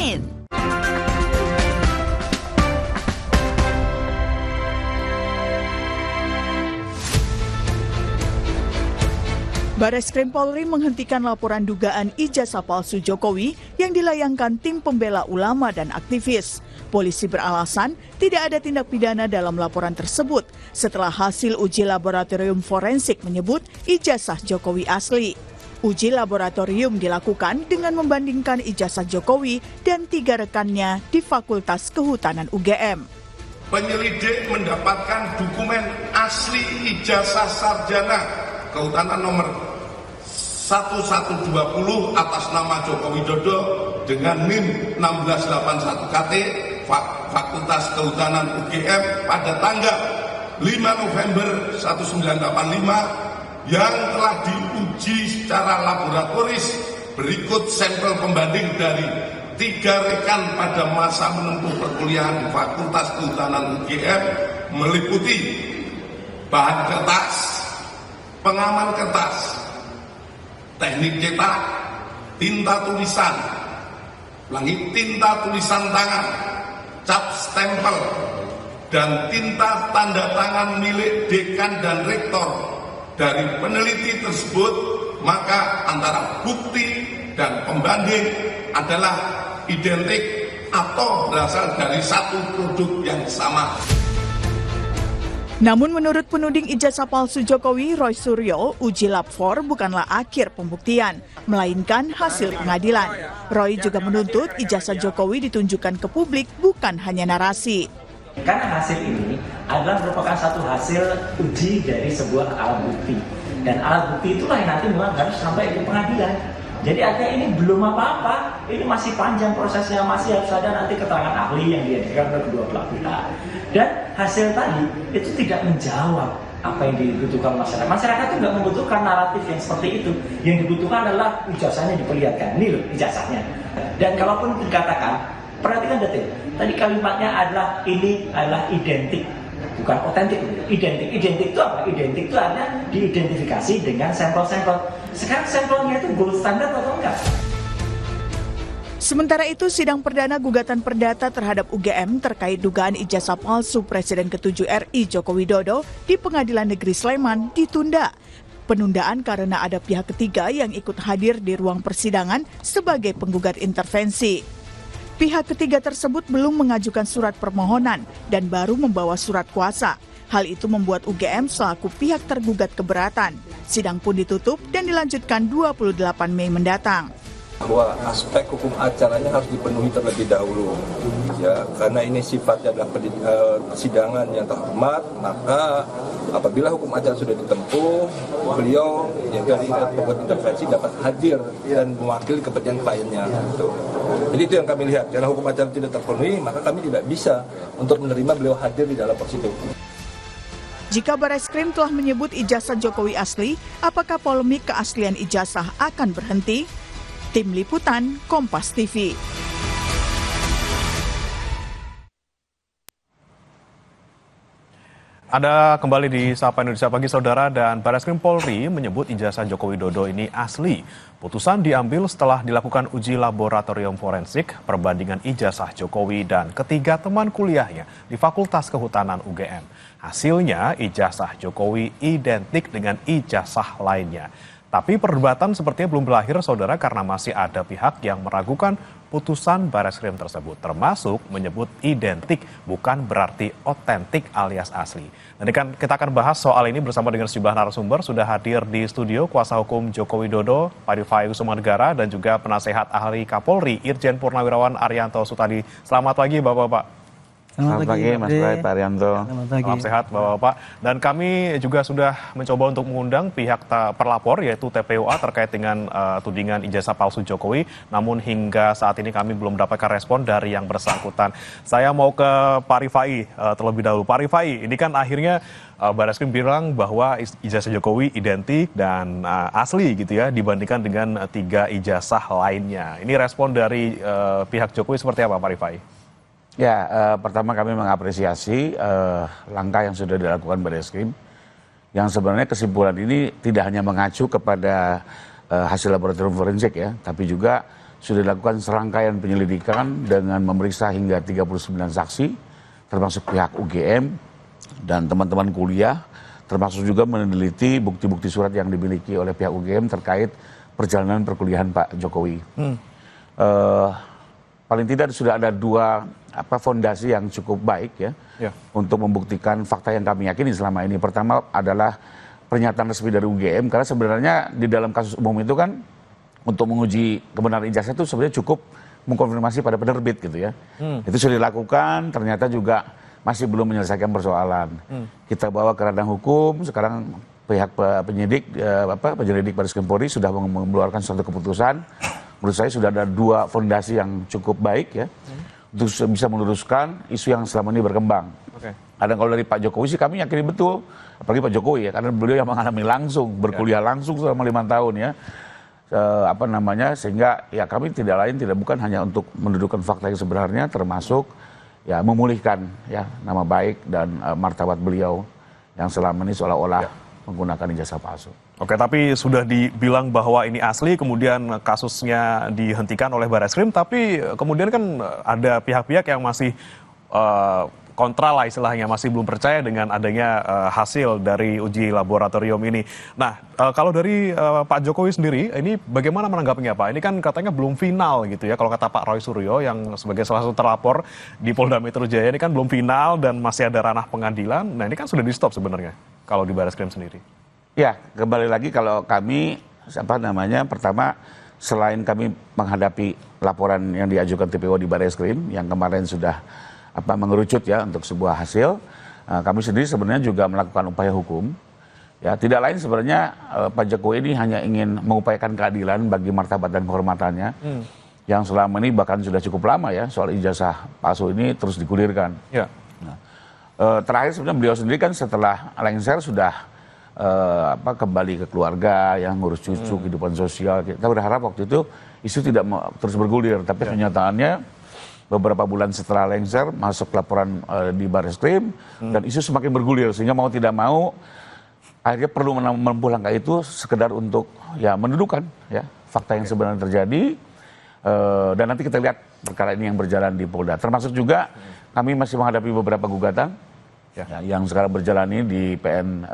Pin. Bareskrim Polri menghentikan laporan dugaan ijazah palsu Jokowi yang dilayangkan tim pembela ulama dan aktivis. Polisi beralasan tidak ada tindak pidana dalam laporan tersebut setelah hasil uji laboratorium forensik menyebut ijazah Jokowi asli. Uji laboratorium dilakukan dengan membandingkan ijazah Jokowi dan 3 rekannya di Fakultas Kehutanan UGM. Penyelidik mendapatkan dokumen asli ijazah sarjana Kehutanan nomor 1120 atas nama Joko Widodo dengan NIM 1681 KT Fakultas Kehutanan UGM pada tanggal 5 November 1985 yang telah diuji secara laboratoris. Berikut sampel pembanding dari 3 rekan pada masa menempuh perkuliahan di Fakultas Kehutanan UGM meliputi bahan kertas, pengaman kertas, teknik cetak, tinta tulisan, tinta tulisan tangan, cap stempel, dan tinta tanda tangan milik dekan dan rektor. Dari peneliti tersebut, maka antara bukti dan pembanding adalah identik atau berasal dari satu produk yang sama. Namun menurut penuding ijazah palsu Jokowi, Roy Suryo, uji lab 4 bukanlah akhir pembuktian, melainkan hasil pengadilan. Roy juga menuntut ijazah Jokowi ditunjukkan ke publik, bukan hanya narasi. Karena hasil ini adalah merupakan satu hasil uji dari sebuah alat bukti. Dan alat bukti itulah yang nanti memang harus sampai ke pengadilan. Jadi artinya ini belum apa-apa, ini masih panjang prosesnya, masih harus ada nanti keterangan ahli yang dihadirkan oleh kedua belah pihak. Dan hasil tadi itu tidak menjawab apa yang dibutuhkan masyarakat. Masyarakat itu nggak membutuhkan naratif yang seperti itu. Yang dibutuhkan adalah ijazahnya diperlihatkan. Ini loh ijazahnya. Dan kalaupun dikatakan, perhatikan detil. Tadi kalimatnya adalah ini adalah identik, bukan otentik. Identik itu apa? Identik itu artinya diidentifikasi dengan sampel-sampel. Sekarang sampelnya itu gold standard atau enggak? Sementara itu, sidang perdana gugatan perdata terhadap UGM terkait dugaan ijazah palsu Presiden ke-7 RI Joko Widodo di Pengadilan Negeri Sleman ditunda. Penundaan karena ada pihak ketiga yang ikut hadir di ruang persidangan sebagai penggugat intervensi. Pihak ketiga tersebut belum mengajukan surat permohonan dan baru membawa surat kuasa. Hal itu membuat UGM selaku pihak tergugat keberatan. Sidang pun ditutup dan dilanjutkan 28 Mei mendatang. Bahwa aspek hukum acaranya harus dipenuhi terlebih dahulu, ya, karena ini sifatnya adalah persidangan yang terhormat. Maka apabila hukum acara sudah ditempuh, beliau yang dari penggugat intervensi dapat hadir dan mewakili kepentingan kliennya. Gitu. Jadi itu yang kami lihat, karena hukum acara tidak terpenuhi, maka kami tidak bisa untuk menerima beliau hadir di dalam persidangan. Jika Bareskrim telah menyebut ijazah Jokowi asli, apakah polemik keaslian ijazah akan berhenti? Tim Liputan, Kompas TV. Anda kembali di Sapa Indonesia Pagi, Saudara, dan Bareskrim Polri menyebut ijazah Joko Widodo ini asli. Putusan diambil setelah dilakukan uji laboratorium forensik perbandingan ijazah Jokowi dan ketiga teman kuliahnya di Fakultas Kehutanan UGM. Hasilnya, ijazah Jokowi identik dengan ijazah lainnya. Tapi perdebatan sepertinya belum berakhir, Saudara, karena masih ada pihak yang meragukan putusan Bareskrim tersebut, termasuk menyebut identik bukan berarti otentik alias asli. Nanti kita akan bahas soal ini bersama dengan sejumlah narasumber. Sudah hadir di studio kuasa hukum Joko Widodo, Parifai Kussumanegara, dan juga penasehat ahli Kapolri, Irjen Purnawirawan Arianto Sutadi. Selamat pagi, Bapak-Bapak. Selamat pagi Mas Bray, Pak Arianto. Salam sehat Bapak-Bapak. Dan kami juga sudah mencoba untuk mengundang pihak perlapor yaitu TPUA terkait dengan tudingan ijazah palsu Jokowi. Namun hingga saat ini kami belum mendapatkan respon dari yang bersangkutan. Saya mau ke Pak Rifai terlebih dahulu. Pak Rifai, ini kan akhirnya Bareskrim bilang bahwa ijazah Jokowi identik dan asli gitu ya dibandingkan dengan 3 ijazah lainnya. Ini respon dari pihak Jokowi seperti apa, Pak Rifai? Ya, pertama kami mengapresiasi langkah yang sudah dilakukan Bareskrim, yang sebenarnya kesimpulan ini tidak hanya mengacu kepada hasil laboratorium forensik ya, tapi juga sudah dilakukan serangkaian penyelidikan dengan memeriksa hingga 39 saksi, termasuk pihak UGM dan teman-teman kuliah, termasuk juga meneliti bukti-bukti surat yang dimiliki oleh pihak UGM terkait perjalanan perkuliahan Pak Jokowi. Paling tidak sudah ada dua fondasi yang cukup baik ya untuk membuktikan fakta yang kami yakini selama ini. Pertama adalah pernyataan resmi dari UGM, karena sebenarnya di dalam kasus umum itu kan untuk menguji kebenaran ijazah itu sebenarnya cukup mengkonfirmasi pada penerbit gitu ya. Itu sudah dilakukan, ternyata juga masih belum menyelesaikan persoalan. Kita bawa ke ranah hukum, sekarang pihak penyelidik Baris Krim Polri sudah mengeluarkan suatu keputusan. Menurut saya sudah ada dua fondasi yang cukup baik ya, untuk bisa meluruskan isu yang selama ini berkembang. Kadang kalau dari Pak Jokowi sih kami yakini betul, apalagi Pak Jokowi ya, karena beliau yang mengalami langsung, berkuliah langsung selama 5 tahun ya. Sehingga ya kami tidak bukan hanya untuk mendudukkan fakta yang sebenarnya, termasuk ya memulihkan ya nama baik dan martabat beliau yang selama ini seolah-olah menggunakan ijazah palsu. Oke, tapi sudah dibilang bahwa ini asli, kemudian kasusnya dihentikan oleh Barreskrim, tapi kemudian kan ada pihak-pihak yang masih kontra lah istilahnya, masih belum percaya dengan adanya hasil dari uji laboratorium ini. Nah, kalau dari Pak Jokowi sendiri, ini bagaimana menanggapinya Pak? Ini kan katanya belum final gitu ya, kalau kata Pak Roy Suryo yang sebagai salah satu terlapor di Polda Metro Jaya ini kan belum final dan masih ada ranah pengadilan. Nah, ini kan sudah di stop sebenarnya kalau di Barreskrim sendiri. Ya, kembali lagi kalau kami pertama selain kami menghadapi laporan yang diajukan TPO di Barreskrim yang kemarin sudah mengerucut ya untuk sebuah hasil, kami sendiri sebenarnya juga melakukan upaya hukum. Ya, tidak lain sebenarnya Pak Jokowi ini hanya ingin mengupayakan keadilan bagi martabat dan kehormatannya yang selama ini bahkan sudah cukup lama ya soal ijazah palsu ini terus digulirkan. Ya. Nah, terakhir sebenarnya beliau sendiri kan setelah lengser sudah kembali ke keluarga, yang ngurus cucu, kehidupan sosial. Kita berharap waktu itu isu tidak terus bergulir, tapi kenyataannya beberapa bulan setelah lengser masuk laporan di Barreskrim dan isu semakin bergulir, sehingga mau tidak mau akhirnya perlu menempuh langkah itu sekedar untuk ya mendudukan ya fakta yang sebenarnya terjadi, dan nanti kita lihat perkara ini yang berjalan di Polda. Termasuk juga kami masih menghadapi beberapa gugatan yang sekarang berjalan ini di PN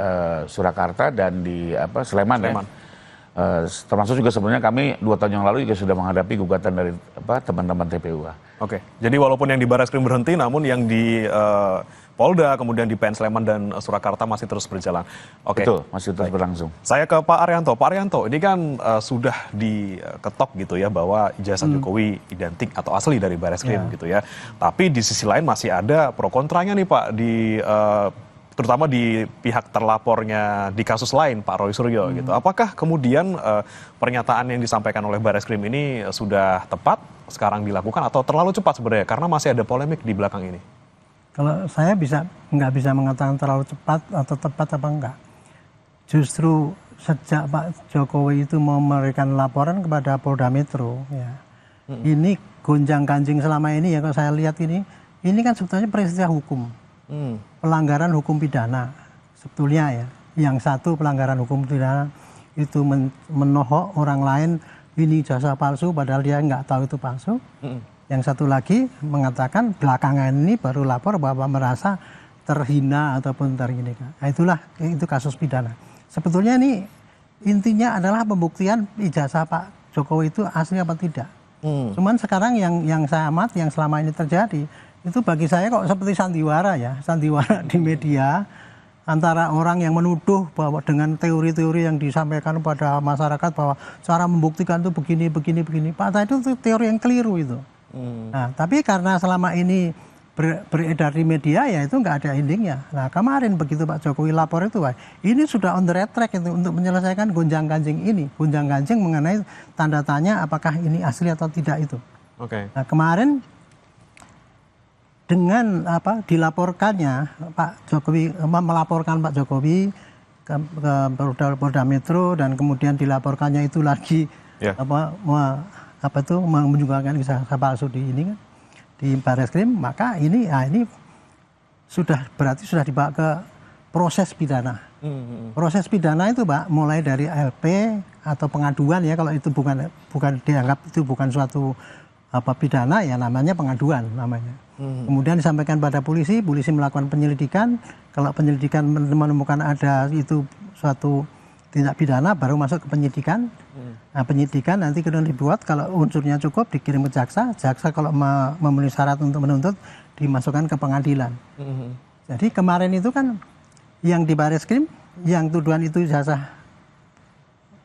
Surakarta dan di Sleman. Ya. Termasuk juga sebenarnya kami 2 tahun yang lalu juga sudah menghadapi gugatan dari teman-teman TPU. Oke, jadi walaupun yang di Barreskrim berhenti, namun yang di Polda, kemudian di PN Sleman dan Surakarta masih terus berjalan. Oke. Betul, masih terus berlangsung. Saya ke Pak Arianto. Pak Arianto, ini kan sudah diketok gitu ya bahwa ijazah Jokowi identik atau asli dari Barreskrim gitu ya. Tapi di sisi lain masih ada pro kontranya nih Pak terutama di pihak terlapornya di kasus lain, Pak Roy Suryo gitu. Apakah kemudian pernyataan yang disampaikan oleh Barreskrim ini sudah tepat sekarang dilakukan atau terlalu cepat sebenarnya? Karena masih ada polemik di belakang ini. Kalau saya nggak bisa mengatakan terlalu cepat atau tepat apa enggak. Justru sejak Pak Jokowi itu memberikan laporan kepada Polda Metro, ya, ini gonjang-ganjing selama ini ya, kalau saya lihat ini kan sebetulnya peristiwa hukum. Pelanggaran hukum pidana sebetulnya ya. Yang satu pelanggaran hukum pidana itu menohok orang lain ini ijazah palsu padahal dia nggak tahu itu palsu. Yang satu lagi mengatakan belakangan ini baru lapor bahwa merasa terhina ataupun tergini. Nah, itu kasus pidana. Sebetulnya ini intinya adalah pembuktian ijazah Pak Jokowi itu asli apa tidak. Cuman sekarang yang saya amati yang selama ini terjadi itu bagi saya kok seperti sandiwara di media antara orang yang menuduh bahwa dengan teori-teori yang disampaikan pada masyarakat bahwa cara membuktikan itu begini. Pak, itu teori yang keliru itu. Nah, tapi karena selama ini beredar di media ya itu nggak ada endingnya. Nah, kemarin begitu Pak Jokowi lapor itu, ini sudah on the right track itu untuk menyelesaikan gonjang-ganjing mengenai tanda tanya apakah ini asli atau tidak itu. Nah, kemarin dengan dilaporkannya Pak Jokowi melaporkan Pak Jokowi ke Polda Metro dan kemudian dilaporkannya itu lagi menunjukkan ijazah palsu di ini kan di Barreskrim, maka ini berarti sudah dibawa ke proses pidana. Proses pidana itu Pak mulai dari LP atau pengaduan ya, kalau itu bukan dianggap itu bukan suatu pidana ya namanya pengaduan namanya. Kemudian disampaikan pada polisi melakukan penyelidikan, kalau penyelidikan menemukan ada itu suatu tindak pidana baru masuk ke penyidikan. Nah, penyidikan nanti kemudian dibuat, kalau unsurnya cukup dikirim ke jaksa kalau memenuhi syarat untuk menuntut dimasukkan ke pengadilan. Jadi kemarin itu kan yang di Bareskrim yang tuduhan itu ijazah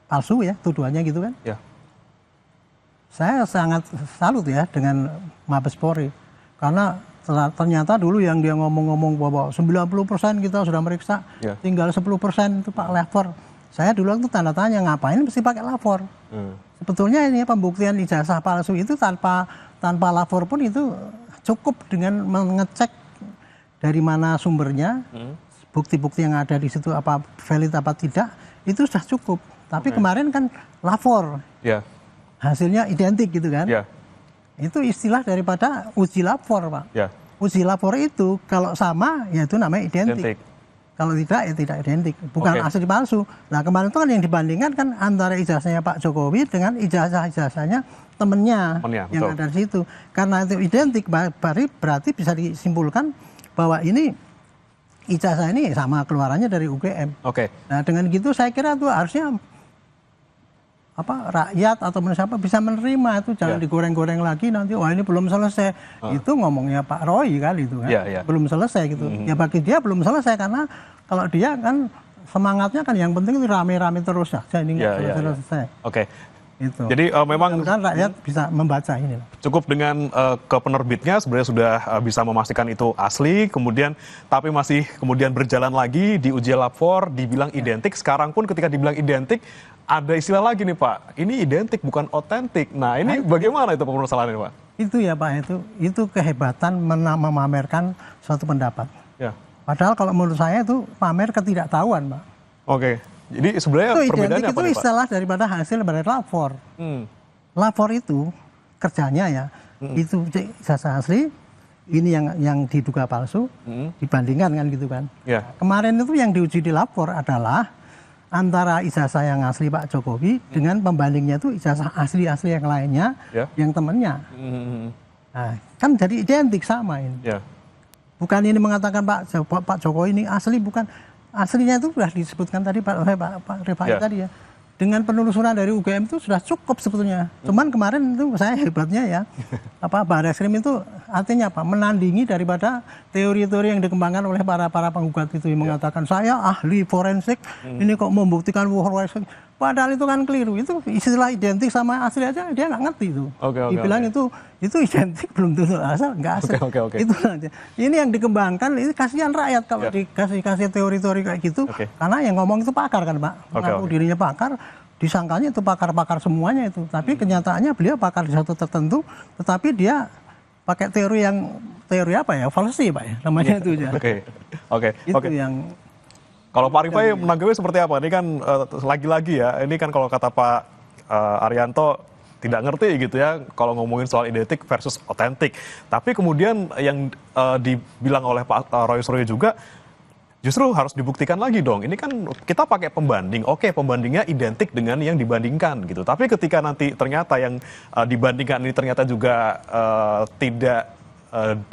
palsu ya, tuduhannya gitu kan. Ya. Saya sangat salut ya dengan Mabes Polri, karena ternyata dulu yang dia ngomong-ngomong bahwa 90% kita sudah meriksa, tinggal 10% itu Pak lapor. Saya dulu itu tanda tanya, ngapain mesti pakai lapor? Sebetulnya ini pembuktian ijazah palsu itu tanpa lapor pun itu cukup dengan mengecek dari mana sumbernya, bukti-bukti yang ada di situ apa valid apa tidak, itu sudah cukup. Tapi kemarin kan lapor, hasilnya identik gitu kan? Itu istilah daripada uji lapor Pak. Uji lapor itu kalau sama ya itu namanya identik. Kalau tidak ya tidak identik, bukan asli palsu. Nah kemarin itu kan yang dibandingkan kan antara ijazahnya Pak Jokowi dengan ijazahnya temennya yang ada di situ. Karena itu identik berarti bisa disimpulkan bahwa ini ijazah ini sama keluarannya dari UGM. Nah dengan gitu saya kira itu harusnya rakyat atau siapa bisa menerima itu, jangan digoreng-goreng lagi nanti ini belum selesai. Itu ngomongnya Pak Roy kan itu kan. Belum selesai gitu. Ya bagi dia belum selesai, karena kalau dia kan semangatnya kan yang penting itu rame-rame terus saja, ini nggak selesai. Itu. Jadi memang kan rakyat bisa membaca ini. Cukup dengan ke penerbitnya sebenarnya sudah bisa memastikan itu asli, kemudian tapi masih kemudian berjalan lagi diuji lapor, dibilang identik. Sekarang pun ketika dibilang identik ada istilah lagi nih Pak, ini identik bukan otentik. Nah ini bagaimana itu permasalahannya Pak? Itu ya Pak, itu kehebatan memamerkan suatu pendapat. Padahal kalau menurut saya itu pamer ketidaktahuan Pak. Jadi sebenarnya itu perbedaannya identik apa itu nih Pak? istilah daripada hasil dari lapor. Lapor itu kerjanya ya, itu ijazah asli, ini yang diduga palsu, dibandingkan kan gitu kan. Kemarin itu yang diuji di lapor adalah antara ijazah yang asli Pak Jokowi dengan pembandingnya itu ijazah asli-asli yang lainnya, yang temannya. Nah, kan jadi identik sama ini. Bukan ini mengatakan Pak Jokowi ini asli, bukan. Aslinya itu sudah disebutkan tadi Pak Rifai tadi ya. Dengan penelusuran dari UGM itu sudah cukup sebetulnya. Cuman kemarin itu saya hebatnya ya, Bareskrim itu artinya apa? Menandingi daripada teori-teori yang dikembangkan oleh para penggugat itu, yang mengatakan saya ahli forensik, ini kok membuktikan forensik. Padahal itu kan keliru. Itu istilah identik sama asli aja dia nggak ngerti itu. Dibilang itu identik belum tentu asal, nggak asal. Itu aja. Ini yang dikembangkan, ini kasihan rakyat kalau dikasih teori-teori kayak gitu. Karena yang ngomong itu pakar kan Pak, mengaku dirinya pakar, disangkanya itu pakar-pakar semuanya itu. Tapi kenyataannya beliau pakar di satu tertentu, tetapi dia pakai teori apa ya, falsi Pak ya, namanya itu aja. Itu yang. Kalau Pak Rifai menanggapi seperti apa? Ini kan lagi-lagi ya, ini kan kalau kata Pak Arianto tidak ngerti gitu ya kalau ngomongin soal identik versus otentik. Tapi kemudian yang dibilang oleh Pak Roy Suryo juga justru harus dibuktikan lagi dong. Ini kan kita pakai pembanding, pembandingnya identik dengan yang dibandingkan gitu. Tapi ketika nanti ternyata yang dibandingkan ini ternyata juga tidak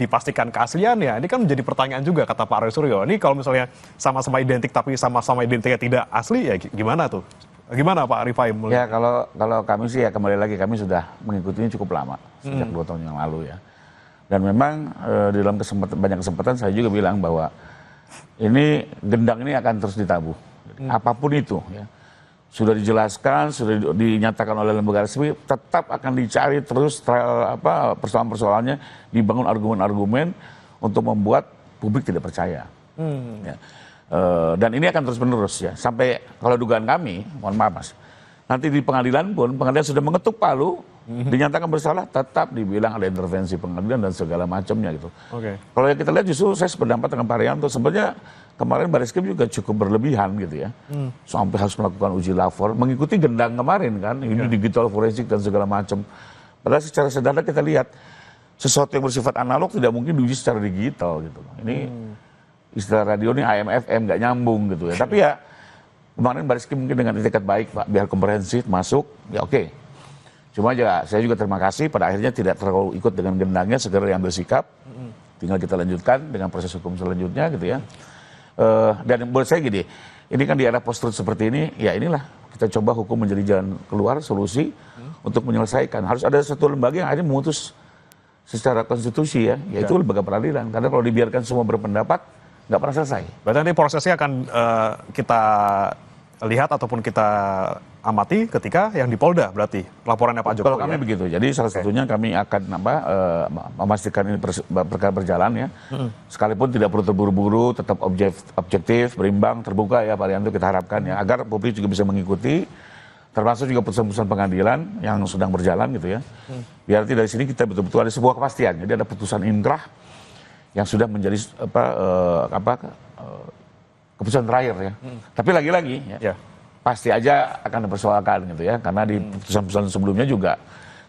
dipastikan keasliannya, ini kan menjadi pertanyaan juga kata Pak Roy Suryo. Ini kalau misalnya sama-sama identik tapi sama-sama identiknya tidak asli ya gimana tuh? Gimana Pak Rifai? Ya kalau kami sih ya kembali lagi kami sudah mengikutinya cukup lama, sejak 2 tahun yang lalu ya. Dan memang di dalam banyak kesempatan saya juga bilang bahwa ini gendang ini akan terus ditabuh. Apapun itu ya. Sudah dijelaskan, sudah dinyatakan oleh lembaga resmi, tetap akan dicari terus persoalan-persoalannya, dibangun argumen-argumen untuk membuat publik tidak percaya. Ya. Dan ini akan terus-menerus ya, sampai kalau dugaan kami, mohon maaf Mas, nanti di pengadilan pun, pengadilan sudah mengetuk palu, dinyatakan bersalah, tetap dibilang ada intervensi pengadilan dan segala macamnya gitu. Kalau yang kita lihat justru saya sependapat dengan Pak Arianto, sebenarnya kemarin Bareskrim juga cukup berlebihan gitu ya, sampai harus melakukan uji lapor, mengikuti gendang kemarin kan, ini digital forensik dan segala macam. Padahal secara sederhana kita lihat sesuatu yang bersifat analog tidak mungkin diuji secara digital gitu. Ini istilah radio ini AM FM nggak nyambung gitu ya. Tapi ya kemarin Baris Krim mungkin dengan etikat baik Pak, biar komprehensif masuk, ya oke. Cuma ya saya juga terima kasih pada akhirnya tidak terlalu ikut dengan gendangnya, segera diambil sikap. Tinggal kita lanjutkan dengan proses hukum selanjutnya gitu ya. Dan menurut saya gini, ini kan di era post-truth seperti ini, ya inilah kita coba hukum menjadi jalan keluar, solusi untuk menyelesaikan. Harus ada satu lembaga yang akhirnya memutus secara konstitusi ya, yaitu lembaga peradilan. Karena kalau dibiarkan semua berpendapat, nggak pernah selesai. Berarti nanti prosesnya akan kita lihat ataupun kita amati ketika yang di Polda berarti laporannya Pak Jokowi. Kalau kami begitu, jadi salah satunya kami akan memastikan ini perkara berjalan ya. Sekalipun tidak perlu terburu-buru, tetap objektif, berimbang, terbuka ya Pak Rianto, kita harapkan ya, agar publik juga bisa mengikuti, termasuk juga putusan-putusan pengadilan yang sedang berjalan gitu ya. Biar dari sini kita betul-betul ada sebuah kepastian. Jadi ada putusan inkrah yang sudah menjadi keputusan terakhir ya. Tapi lagi-lagi ya, pasti aja akan dipersoalkan gitu ya, karena di putusan-putusan sebelumnya juga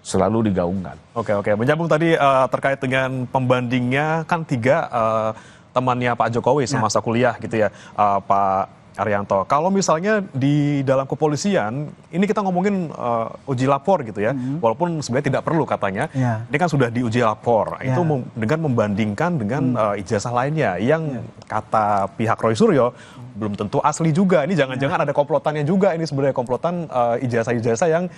selalu digaungkan. Oke, menyambung tadi terkait dengan pembandingnya, kan 3 temannya Pak Jokowi semasa kuliah gitu ya, Pak Arianto. Kalau misalnya di dalam kepolisian, ini kita ngomongin uji lapor gitu ya, walaupun sebenarnya tidak perlu katanya, ini kan sudah diuji lapor, itu dengan membandingkan dengan ijazah lainnya, yang kata pihak Roy Suryo, belum tentu asli juga, ini jangan-jangan ada komplotannya juga, ini sebenarnya komplotan ijazah-ijazah yang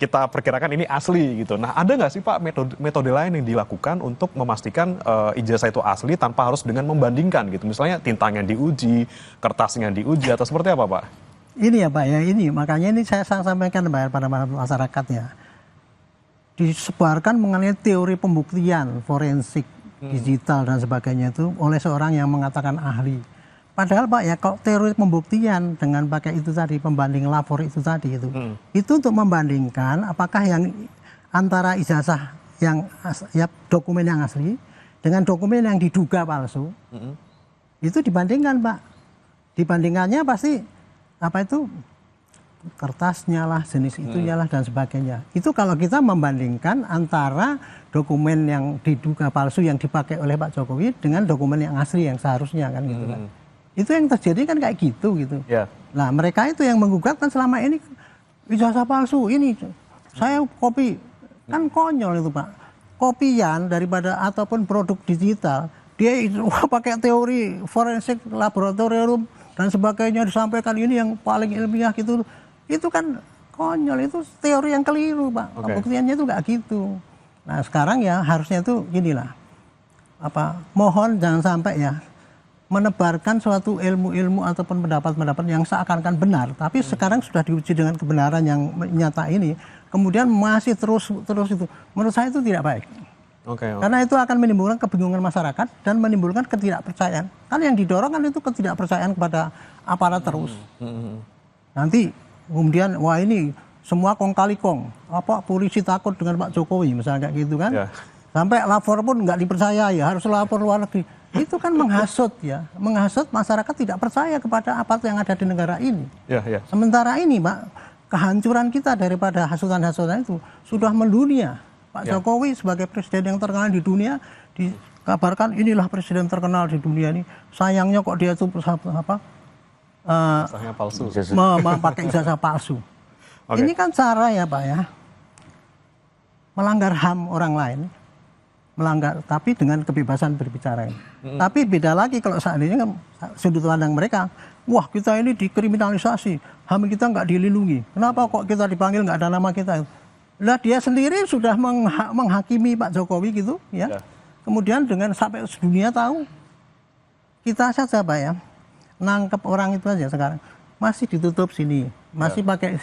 kita perkirakan ini asli gitu. Nah, ada nggak sih Pak metode lain yang dilakukan untuk memastikan ijazah itu asli tanpa harus dengan membandingkan gitu? Misalnya tintanya diuji, kertasnya diuji, atau seperti apa Pak? Ini ya Pak ya, ini makanya ini saya sampaikan pada masyarakat ya. Disebarkan mengenai teori pembuktian forensik digital dan sebagainya itu oleh seorang yang mengatakan ahli. Padahal Pak ya, kalau teori pembuktian dengan pakai itu tadi, pembanding lapor itu tadi itu untuk membandingkan apakah yang antara ijazah yang ya dokumen yang asli dengan dokumen yang diduga palsu, itu dibandingkan Pak. Dibandingkannya pasti apa itu kertasnya lah, jenis itunya lah dan sebagainya. Itu kalau kita membandingkan antara dokumen yang diduga palsu yang dipakai oleh Pak Jokowi dengan dokumen yang asli yang seharusnya kan gitu kan. Itu yang terjadi kan kayak gitu. Nah mereka itu yang menggugat kan selama ini ijazah palsu ini saya kopi, kan konyol itu Pak. Kopian daripada ataupun produk digital, dia pakai teori forensik laboratorium dan sebagainya, disampaikan ini yang paling ilmiah gitu. Itu kan konyol, itu teori yang keliru Pak. Pembuktiannya itu nggak gitu. Nah sekarang ya harusnya itu inilah mohon jangan sampai ya menebarkan suatu ilmu-ilmu ataupun pendapat-pendapat yang seakan-akan benar, tapi sekarang sudah diuji dengan kebenaran yang nyata ini, kemudian masih terus itu, menurut saya itu tidak baik. Karena itu akan menimbulkan kebingungan masyarakat dan menimbulkan ketidakpercayaan. Kan yang didorong kan itu ketidakpercayaan kepada aparat terus. Nanti kemudian wah ini semua kong kali kong, polisi takut dengan Pak Jokowi misalnya kayak gitu kan, sampai lapor pun nggak dipercaya ya, harus lapor luar negeri. Itu kan menghasut ya, menghasut masyarakat tidak percaya kepada aparat yang ada di negara ini. Sementara ini Pak, kehancuran kita daripada hasutan-hasutan itu sudah mendunia. Pak Jokowi sebagai presiden yang terkenal di dunia dikabarkan inilah presiden terkenal di dunia ini. Sayangnya kok dia itu palsu. Memakai ijazah palsu. Ini kan cara ya Pak ya, melanggar HAM orang lain. Melanggar, tapi dengan kebebasan berbicara. Tapi beda lagi kalau seandainya sudut pandang mereka, wah kita ini dikriminalisasi, HAM kita nggak dilindungi. Kenapa kok kita dipanggil nggak ada nama kita? Lah dia sendiri sudah menghakimi Pak Jokowi gitu ya. Kemudian dengan sampai dunia tahu, kita saja Pak ya, nangkep orang itu aja sekarang masih ditutup sini, masih pakai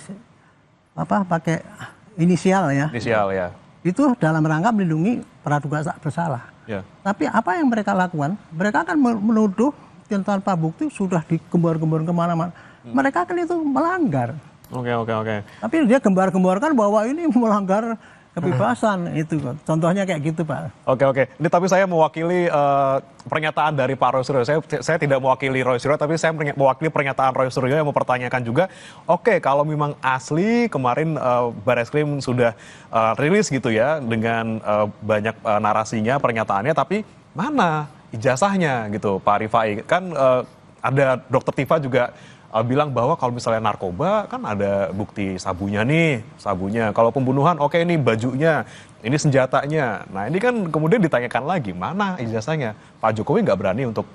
pakai inisial ya. Inisial ya. Itu dalam rangka melindungi praduga tak bersalah. Tapi apa yang mereka lakukan? Mereka akan menuduh tanpa bukti sudah digembar-gembar kemana-mana. Mereka kan itu melanggar. Tapi dia gembar-gemborkan bahwa ini melanggar kebebasan itu. Contohnya kayak gitu Pak. Ini tapi saya mewakili pernyataan dari Pak Roy Suryo. Saya tidak mewakili Roy Suryo, tapi saya mewakili pernyataan Roy Suryo yang mempertanyakan juga. Kalau memang asli kemarin Bareskrim sudah rilis gitu ya dengan banyak narasinya, pernyataannya, tapi mana ijazahnya gitu, Pak Rifai. Kan ada Dokter Tifa juga bilang bahwa kalau misalnya narkoba kan ada bukti sabunya nih, sabunya. Kalau pembunuhan oke ini bajunya, ini senjatanya. Nah ini kan kemudian ditanyakan lagi, mana ijazahnya? Pak Jokowi nggak berani untuk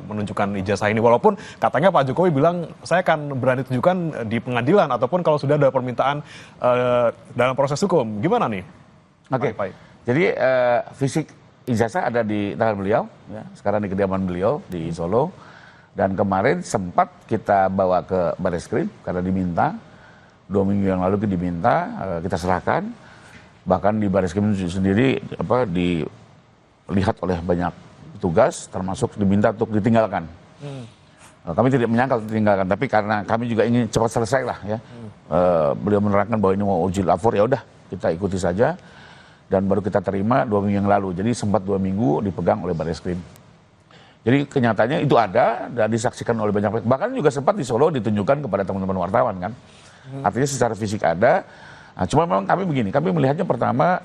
menunjukkan ijazah ini. Walaupun katanya Pak Jokowi bilang, saya akan berani tunjukkan di pengadilan ataupun kalau sudah ada permintaan dalam proses hukum. Gimana nih? Oke, jadi fisik ijazah ada di tangan beliau, ya. Sekarang di kediaman beliau di Solo. Dan kemarin sempat kita bawa ke Barreskrim karena diminta, 2 minggu yang lalu diminta, kita serahkan. Bahkan di Barreskrim sendiri dilihat oleh banyak petugas, termasuk diminta untuk ditinggalkan. Kami tidak menyangka untuk ditinggalkan, tapi karena kami juga ingin cepat selesai lah ya. Beliau menerangkan bahwa ini mau uji lapor, ya udah kita ikuti saja. Dan baru kita terima 2 minggu yang lalu, jadi sempat 2 minggu dipegang oleh Barreskrim. Jadi kenyataannya itu ada dan disaksikan oleh banyak pihak. Bahkan juga sempat di Solo ditunjukkan kepada teman-teman wartawan kan. Artinya secara fisik ada. Nah, cuma memang kami begini, kami melihatnya pertama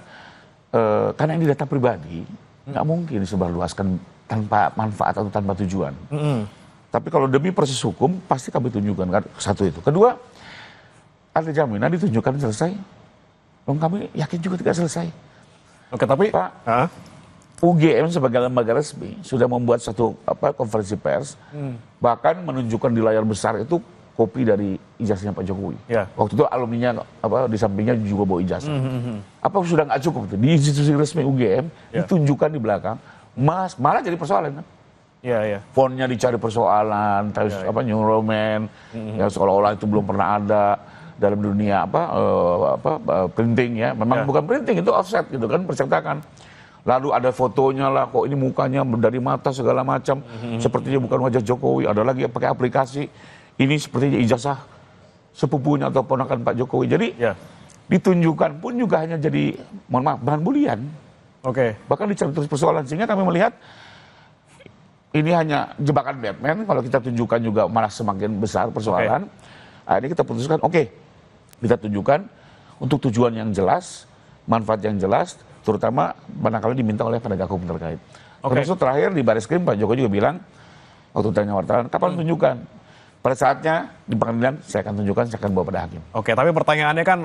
karena ini data pribadi, nggak mungkin disebarluaskan tanpa manfaat atau tanpa tujuan. Tapi kalau demi proses hukum pasti kami tunjukkan kan, satu itu. Kedua, ada jaminan ditunjukkan selesai. Kami yakin juga tidak selesai. Oke, tapi Pak, UGM sebagai lembaga resmi sudah membuat satu konferensi pers, bahkan menunjukkan di layar besar itu kopi dari ijazahnya Pak Jokowi. Ya. Waktu itu alumninya di sampingnya juga bawa ijazah. Apa sudah nggak cukup itu? Di institusi resmi UGM ditunjukkan di belakang, malah jadi persoalan kan? Iya. Fontnya dicari persoalan, terus New Roman, ya seolah-olah itu belum pernah ada dalam dunia printing ya. Memang bukan printing, itu offset gitu kan, percetakan. Lalu ada fotonya lah, kok ini mukanya dari mata segala macam, sepertinya bukan wajah Jokowi. Ada lagi yang pakai aplikasi, ini sepertinya ijazah sepupunya atau ponakan Pak Jokowi. Jadi ditunjukkan pun juga hanya jadi, mohon maaf, bahan bulian. Oke. Bahkan dicari terus persoalan, sehingga kami melihat ini hanya jebakan Batman. Kalau kita tunjukkan juga malah semakin besar persoalan. Ini kita putuskan, kita tunjukkan untuk tujuan yang jelas, manfaat yang jelas, terutama barangkali diminta oleh penegak hukum terkait. Termasuk terakhir di Barreskrim Pak Jokowi juga bilang, waktu tanya wartawan, kapan tunjukkan? Pada saatnya di pengadilan saya akan tunjukkan, saya akan bawa pada hakim. Oke, tapi pertanyaannya kan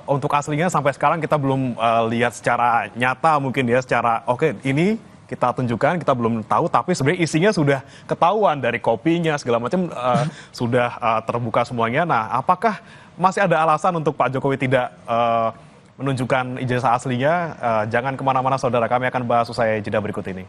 untuk aslinya sampai sekarang kita belum lihat secara nyata mungkin ya, secara ini kita tunjukkan, kita belum tahu, tapi sebenarnya isinya sudah ketahuan dari kopinya segala macam sudah terbuka semuanya. Nah, apakah masih ada alasan untuk Pak Jokowi tidak menunjukkan ijazah aslinya? Jangan kemana-mana saudara, kami akan bahas usai jeda berikut ini.